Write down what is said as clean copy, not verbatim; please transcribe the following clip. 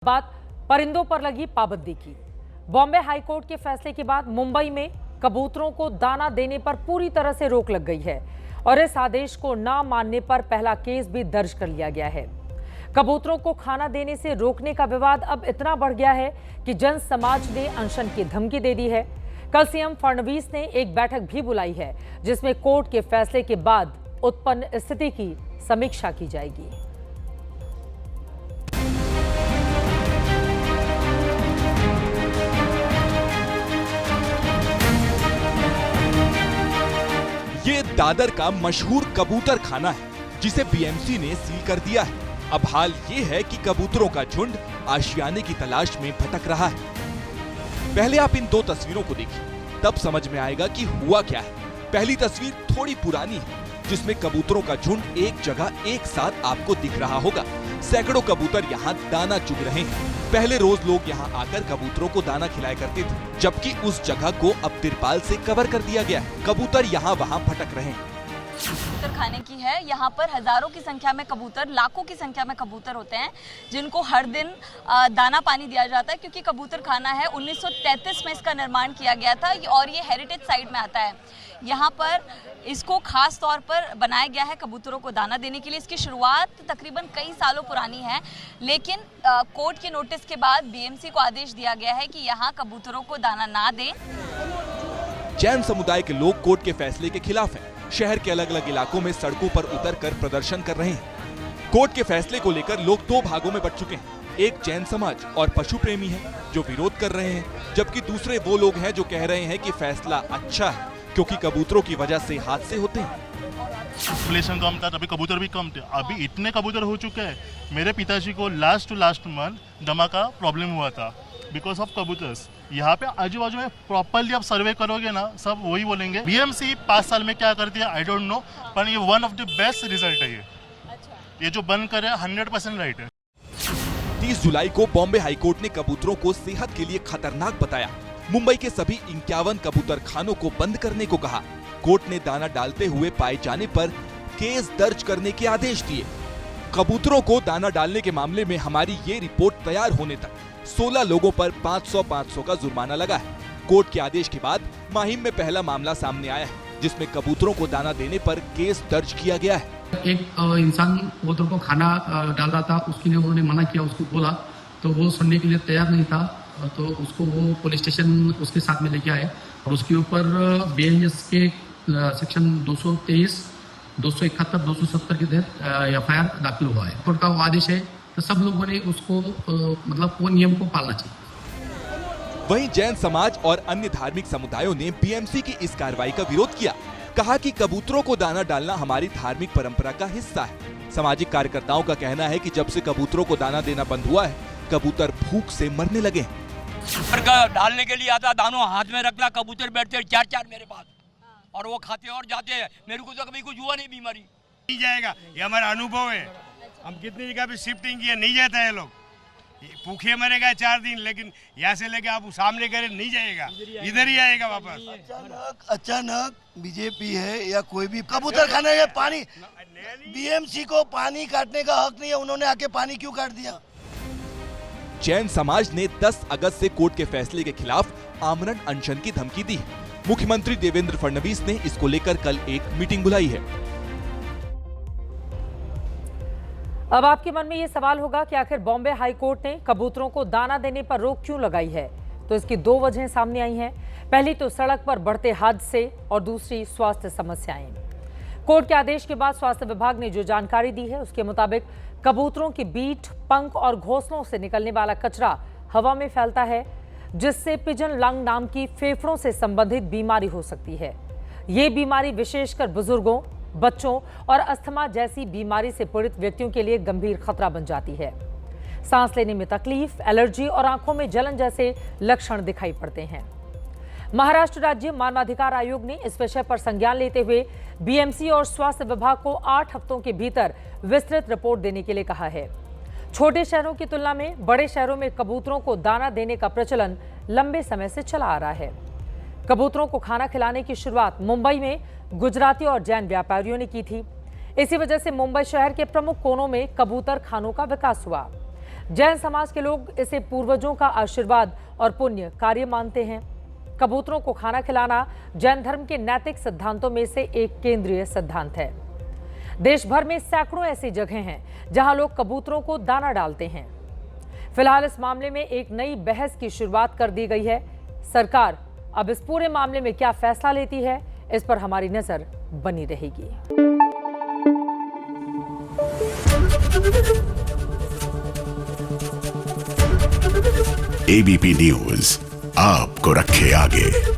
बात परिंदों पर लगी पाबंदी की। बॉम्बे हाईकोर्ट के फैसले के बाद मुंबई में कबूतरों को दाना देने पर पूरी तरह से रोक लग गई है और इस आदेश को ना मानने पर पहला केस भी दर्ज कर लिया गया है। कबूतरों को खाना देने से रोकने का विवाद अब इतना बढ़ गया है कि जन समाज ने अनशन की धमकी दे दी है। कल सीएम फडणवीस ने एक बैठक भी बुलाई है जिसमें कोर्ट के फैसले के बाद उत्पन्न स्थिति की समीक्षा की जाएगी। ये दादर का मशहूर कबूतर खाना है जिसे बीएमसी ने सील कर दिया है। अब हाल ये है कि कबूतरों का झुंड आशियाने की तलाश में भटक रहा है। पहले आप इन दो तस्वीरों को देखिए, तब समझ में आएगा कि हुआ क्या है। पहली तस्वीर थोड़ी पुरानी है जिसमें कबूतरों का झुंड एक जगह एक साथ आपको दिख रहा होगा। सैकड़ों कबूतर यहाँ दाना चुग रहे हैं। पहले रोज लोग यहाँ आकर कबूतरों को दाना खिलाया करते थे, जबकि उस जगह को अब तिरपाल से कवर कर दिया गया है। कबूतर यहाँ वहाँ भटक रहे हैं। कबूतर खाने की है। यहाँ पर हजारों की संख्या में कबूतर, लाखों की संख्या में कबूतर होते हैं जिनको हर दिन दाना पानी दिया जाता है, क्योंकि कबूतर खाना है 1933 में इसका निर्माण किया गया था और ये हेरिटेज साइट में आता है। यहाँ पर इसको खास तौर पर बनाया गया है कबूतरों को दाना देने के लिए। इसकी शुरुआत तकरीबन कई सालों पुरानी है, लेकिन कोर्ट के नोटिस के बाद बीएमसी को आदेश दिया गया है कि यहाँ कबूतरों को दाना ना दें। जैन समुदाय के लोग कोर्ट के फैसले के खिलाफ हैं। शहर के अलग अलग इलाकों में सड़कों पर उतरकर प्रदर्शन कर रहे हैं। कोर्ट के फैसले को लेकर लोग दो भागों में बंट चुके हैं। एक जैन समाज और पशु प्रेमी है जो विरोध कर रहे हैं, जबकि दूसरे वो लोग हैं जो कह रहे हैं कि फैसला अच्छा है क्योंकि कबूतरों की वजह से हादसे होते हैं। पॉपुलेशन कम था तभी कबूतर भी कम थे, अभी इतने कबूतर हो चुके हैं। मेरे पिताजी को लास्ट टू लास्ट मंथ दमा का प्रॉब्लम हुआ था बिकॉज ऑफ कबूतर्स। यहाँ पे आजू बाजू में प्रॉपरली आप सर्वे करोगे ना, सब वही बोलेंगे। बीएमसी 5 साल में क्या करती है आई डोंट नो, पर ये one of the best result है। ये जो बंद करे 100% राइट है। 30 जुलाई को बॉम्बे हाईकोर्ट ने कबूतरों को सेहत के लिए खतरनाक बताया। मुंबई के सभी 51 कबूतर खानों को बंद करने को कहा। कोर्ट ने दाना डालते हुए पाए जाने पर केस दर्ज करने के आदेश दिए। कबूतरों को दाना डालने के मामले में हमारी ये रिपोर्ट तैयार होने तक 16 लोगों पर 500 का जुर्माना लगा है। कोर्ट के आदेश के बाद माहिम में पहला मामला सामने आया है जिसमें कबूतरों को दाना देने पर केस दर्ज किया गया है। एक इंसान कबूतर को खाना डाल रहा था, उसके लिए उन्होंने मना किया, उसको बोला तो वो सुनने के लिए तैयार नहीं था, तो उसको वो पुलिस स्टेशन उसके साथ में लेके आए और उसके ऊपर बीएनएस के सेक्शन 223, 271, 270 के तहत एफआईआर दाखिल हुआ है। कोर्ट का वो आदेश है तो सब लोगों ने उसको मतलब वो नियम को पालना चाहिए। वहीं जैन समाज और अन्य धार्मिक समुदायों ने बीएमसी की इस कार्रवाई का विरोध किया। कहा कि कबूतरों को दाना डालना हमारी धार्मिक परंपरा का हिस्सा है। सामाजिक कार्यकर्ताओं का कहना है कि जब से कबूतरों को दाना देना बंद हुआ है, कबूतर भूख से मरने लगे। डालने के लिए आता, दानों हाथ में रखना, कबूतर बैठते 4-4 मेरे पास और वो खाते और जाते हैं। मेरे को तो कभी कुछ हुआ नहीं बीमारी। नहीं जाएगा, ये हमारा अनुभव है। हम कितनी जगह पे शिफ्टिंग किया, नहीं जाता है लोग। भूखे मरेगा 4 दिन, लेकिन यहाँ से लेके आप सामने करे नहीं जाएगा, इधर ही आएगा वापस। अचानक बीजेपी है या कोई भी कबूतर खाने में पानी, बीएमसी को पानी काटने का हक नहीं है, उन्होंने आके पानी क्यों काट दिया? जैन समाज ने 10 अगस्त से कोर्ट के फैसले के खिलाफ आमरण अनशन की धमकी दी। मुख्यमंत्री देवेंद्र फडणवीस ने इसको लेकर कल एक मीटिंग बुलाई है। अब आपके मन में ये सवाल होगा कि आखिर बॉम्बे हाईकोर्ट ने कबूतरों को दाना देने पर रोक क्यों लगाई है? तो इसकी 2 वजहें सामने आई हैं। पहली तो सड़क पर बढ़ते हादसे और दूसरी स्वास्थ्य समस्याएं। कोर्ट के आदेश के बाद स्वास्थ्य विभाग ने जो जानकारी दी है उसके मुताबिक कबूतरों की बीट, पंख और घोंसलों से निकलने वाला कचरा हवा में फैलता है, जिससे पिजन लंग नाम की फेफड़ों से संबंधित बीमारी हो सकती है। ये बीमारी विशेषकर बुजुर्गों, बच्चों और अस्थमा जैसी बीमारी से पीड़ित व्यक्तियों के लिए गंभीर खतरा बन जाती है। सांस लेने में तकलीफ, एलर्जी और आंखों में जलन जैसे लक्षण दिखाई पड़ते हैं। महाराष्ट्र राज्य मानवाधिकार आयोग ने इस विषय पर संज्ञान लेते हुए बीएमसी और स्वास्थ्य विभाग को 8 हफ्तों के भीतर विस्तृत रिपोर्ट देने के लिए कहा है। छोटे शहरों की तुलना में बड़े शहरों में कबूतरों को दाना देने का प्रचलन लंबे समय से चला आ रहा है। कबूतरों को खाना खिलाने की शुरुआत मुंबई में गुजराती और जैन व्यापारियों ने की थी। इसी वजह से मुंबई शहर के प्रमुख कोनों में कबूतर खानों का विकास हुआ। जैन समाज के लोग इसे पूर्वजों का आशीर्वाद और पुण्य कार्य मानते हैं। कबूतरों को खाना खिलाना जैन धर्म के नैतिक सिद्धांतों में से एक केंद्रीय सिद्धांत है। देश भर में सैकड़ों ऐसी जगह हैं जहां लोग कबूतरों को दाना डालते हैं। फिलहाल इस मामले में एक नई बहस की शुरुआत कर दी गई है। सरकार अब इस पूरे मामले में क्या फैसला लेती है, इस पर हमारी नजर बनी रहेगी। एबीपी न्यूज आपको रखे आगे।